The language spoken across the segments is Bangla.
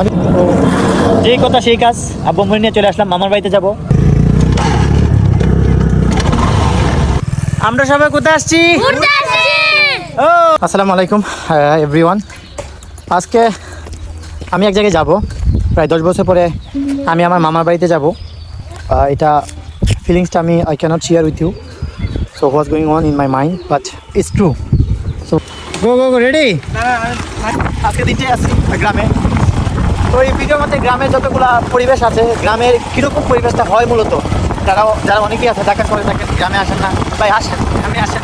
মানে যেই কথা সেই কাজ, আব্বু আম্মু নিয়ে চলে আসলাম মামার বাড়িতে যাব। আমরা সবাই কোথায় আসছি? ও আসসালামু আলাইকুম এভরিওয়ান। আজকে আমি এক জায়গায় যাব, প্রায় 10 বছর পরে আমি আমার মামার বাড়িতে যাব। এটা ফিলিংসটা I can't share with you. So what's going on in my mind, but it's true. So go go go ready. আজকে দিনটাই আসছি গ্রামে। তো এই ভিডিওর মধ্যে গ্রামের যতগুলো পরিবেশ আছে, গ্রামের কীরকম পরিবেশটা হয় মূলত, যারা অনেকেই আছে ঢাকা করে থাকেন, গ্রামে আসেন না, ভাই আসেন গ্রামে আসেন।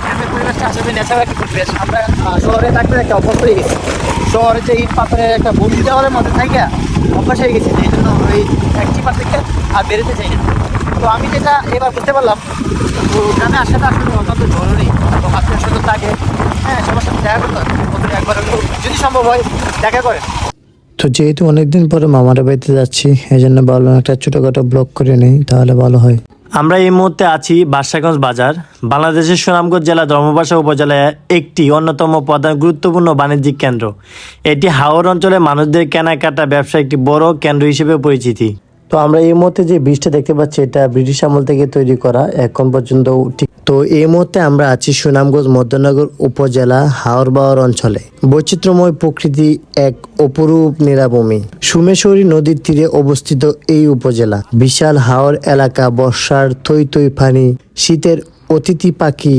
গ্রামের পরিবেশটা আসলে ন্যাচারাল একটা পরিবেশ। আমরা শহরে থাকতে একটা অভ্যস্ত হয়ে গেছি। শহরে যে ইট পাথরের একটা বন্দি দেওয়ালের মধ্যে থাকে অভ্যাস হয়ে গেছে, এই জন্য ওই একটি পার থেকে আর বেরোতে চাই না। তো আমি যেটা এবার বুঝতে পারলাম, তো গ্রামে আসাটা আসলে অত্যন্ত জরুরি। তো আত্মীয় স্বজন থাকে, হ্যাঁ, সবার সাথে দেখা করতে হবে, একবার যদি সম্ভব হয় দেখা করেন। তো যেহেতু অনেকদিন পরে মামার বাড়িতে যাচ্ছি, এই জন্য ভাবলাম একটা ছোটোখাটো ব্লগ করে নেই, তাহলে ভালো হয়। আমরা এই মুহূর্তে আছি বাদশাহগঞ্জ বাজার, বাংলাদেশের সুনামগঞ্জ জেলা ধর্মপাশা উপজেলায় একটি অন্যতম প্রধান গুরুত্বপূর্ণ বাণিজ্যিক কেন্দ্র। এটি হাওর অঞ্চলে মানুষদের কেনাকাটা ব্যবসা একটি বড় কেন্দ্র হিসেবে পরিচিতি। তো আমরা এই মুহূর্তে যে ব্রিজটা দেখতে পাচ্ছি, এটা ব্রিটিশ আমল থেকে তৈরি করা, এখন পর্যন্ত ঠিক। তো এই মুহূর্তে আমরা আছি সুনামগঞ্জ মধ্যনগর উপজেলা হাওরবাওয়ার অঞ্চলে। বৈচিত্র্যময় প্রকৃতি, এক অপরূপ নিরাভূমি, সুমেশ্বরী নদীর তীরে অবস্থিত এই উপজেলা। বিশাল হাওর এলাকা, বর্ষার থই থই পানি, শীতের অতিথি পাখি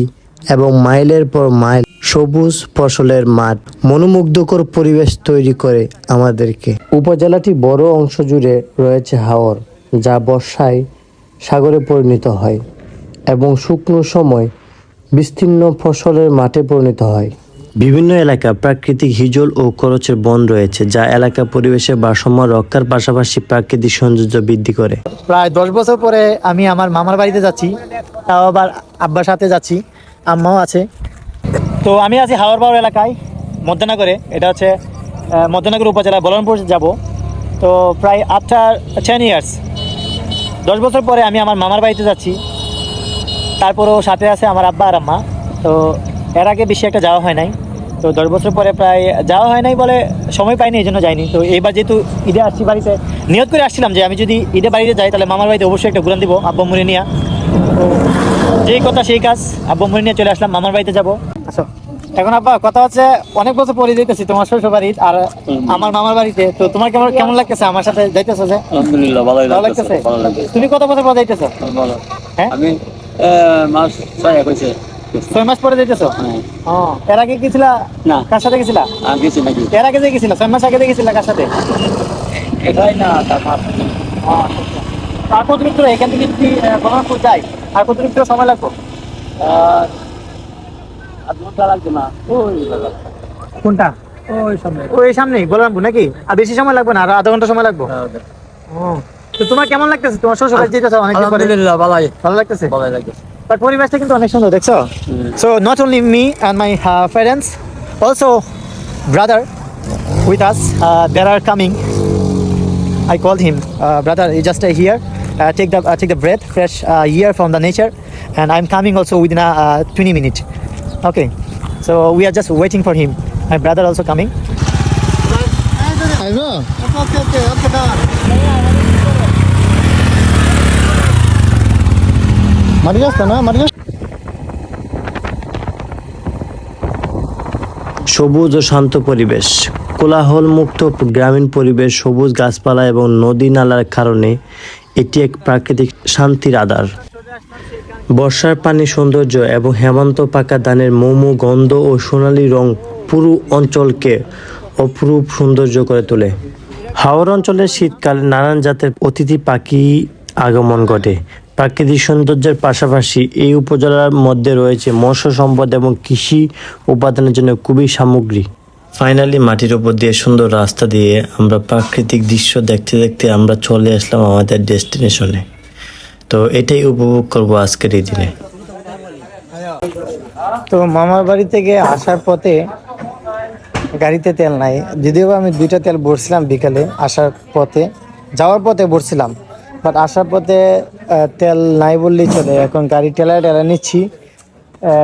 এবং মাইলের পর মাইল সবুজ ফসলের মাঠ মনোমুগ্ধকর পরিবেশ তৈরি করে আমাদেরকে। উপজেলাটি বড় অংশ জুড়ে রয়েছে হাওর, যা বর্ষায় সাগরে পরিণত হয় এবং শুকনো সময় বিস্তীর্ণ ফসলের মাঠে পরিণত হয়। বিভিন্ন এলাকা প্রাকৃতিক হিজল ও খরচের বন রয়েছে, যা এলাকা পরিবেশের ভারসাম্য রক্ষার পাশাপাশি প্রাকৃতিক সৌন্দর্য বৃদ্ধি করে। প্রায় 10 বছর পরে আমি আমার মামার বাড়িতে যাচ্ছি, তাও আবার আব্বার সাথে যাচ্ছি, আম্মাও আছে। তো আমি আছি হাওরবাওয়ার এলাকায় মধ্যনগরে। এটা হচ্ছে মধ্যনগর উপজেলা বলরামপুর যাব। তো প্রায় আফটার 10 ইয়ার্স, 10 বছর পরে আমি আমার মামার বাড়িতে যাচ্ছি। তারপরেও সাথে আছে আমার আব্বা আর আম্মা। তো এর আগে বেশি একটা যাওয়া হয় নাই। তো 10 বছর পরে প্রায় যাওয়া হয় নাই বলে সময় পাইনি, এই জন্য যাইনি। তো এইবার যেহেতু ঈদে আসছি বাড়িতে, নিয়ত করে আসছিলাম যে আমি যদি ঈদে বাড়িতে যাই তাহলে মামার বাড়িতে অবশ্যই একটা ঘুরান দিব আব্বু আম্মুরে নিয়ে। তো যেই কথা সেই কাজ, আব্বু আম্মুরে নিয়ে চলে আসলাম মামার বাড়িতে যাবো। আচ্ছা, এখন আব্বা কথা হচ্ছে অনেক বছর পরে যাইতেছি তোমার শ্বশুর বাড়ি আর আমার মামার বাড়িতে। তো তোমার কেমন লাগতেছে আমার সাথে যাইতেছো? যে আলহামদুলিল্লাহ ভালো লাগতেছে। লাগতেছে। তুমি কত বছর পর যাইতেছো? ভালো। হ্যাঁ, আমি মাস 6 হইছে। 6 মাস পরে যাইতেছো? ও, এর আগে গেছিলা? না। কার সাথে গেছিলা? আমি গেছি নাকি? এর আগে যে গেছিলা 6 মাস আগে গেছিলা কার সাথে? এটাই না তার মাস। আর কতটুকু দূরে এখান থেকে যদি বহরমপুর যাই, আর কতটুকু সময় লাগবে? আর ঘন্টা লাগবে না। ওই কোনটা? ওই সামনে। ওই সামনেই বলরামপুর নাকি? আর বেশি সময় লাগবে না, আর আধা ঘন্টা সময় লাগবে। ও, তো তোমার কেমন লাগতেছে? তোমার শ্বশুর বাড়ি যেতেছো অনেক দিন পরে? আলহামদুলিল্লাহ ভালো লাগতেছে। ভালো লাগতেছে। বাট পরিবেশটা কিন্তু অনেক সুন্দর, দেখছো? So not only me and my parents, also brother with us, there are coming. I called him, brother, you just here, take the breath, fresh air from the nature, and I'm coming also within 20 minutes. Okay, so we are just waiting for him. My brother also coming. সবুজ ও শান্ত পরিবেশ, কোলাহল মুক্ত গ্রামীণ পরিবেশ, সবুজ গাছপালা এবং নদী নালার কারণে এটি এক প্রাকৃতিক শান্তির আধার। বর্ষার পানি সৌন্দর্য এবং হেমন্ত পাকা ধানের মোমো গন্ধ ও সোনালী রং পুরো অঞ্চলকে অপরূপ সৌন্দর্য করে তোলে। হাওর অঞ্চলের শীতকালে নানান জাতের অতিথি পাখি আগমন ঘটে। প্রাকৃতিক সৌন্দর্যের পাশাপাশি এই উপজেলার মধ্যে রয়েছে মৎস্য সম্পদ এবং কৃষি উপাদানের জন্য খুবই সামগ্রী। ফাইনালি মাটির উপর দিয়ে সুন্দর রাস্তা দিয়ে আমরা প্রাকৃতিক দৃশ্য দেখতে দেখতে আমরা চলে আসলাম আমাদের ডেস্টিনেশনে। তো এটাই উপভোগ করবো আজকের এই দিনে। তো মামার বাড়ি থেকে আসার পথে গাড়িতে তেল নাই, যদিও আমি 2টা তেল ভরছিলাম বিকালে। আসার পথে, যাওয়ার পথে ভরছিলাম, বাট আসার পথে তেল নাই বললেই চলে। এখন গাড়ি টেলা নিচ্ছি,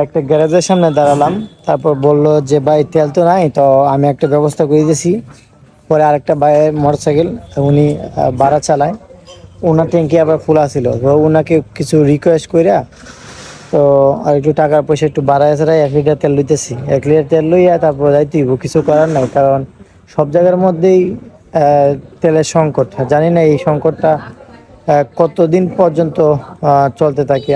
একটা গ্যারেজের সামনে দাঁড়ালাম। তারপর বললো যে ভাই তেল তো নাই, তো আমি একটা ব্যবস্থা করে দিয়েছি, পরে আরেকটা মোটরসাইকেল উনি ভাড়া চালায়, ওনার ট্যাঙ্কি আবার ফুল আছিল, তো ওনাকে কিছু রিকোয়েস্ট কইরা তো আর একটু টাকার পয়সা একটু বাড়ায় ছাড়াই 1 লিটার তেল লইতেছি। 1 লিটার তেল লইয়া তারপর যাইতেইব, কিছু করার নাই, কারণ সব জায়গার মধ্যেই তেলের সংকট। জানি না এই সংকটটা কতদিন পর্যন্ত চলতে থাকে।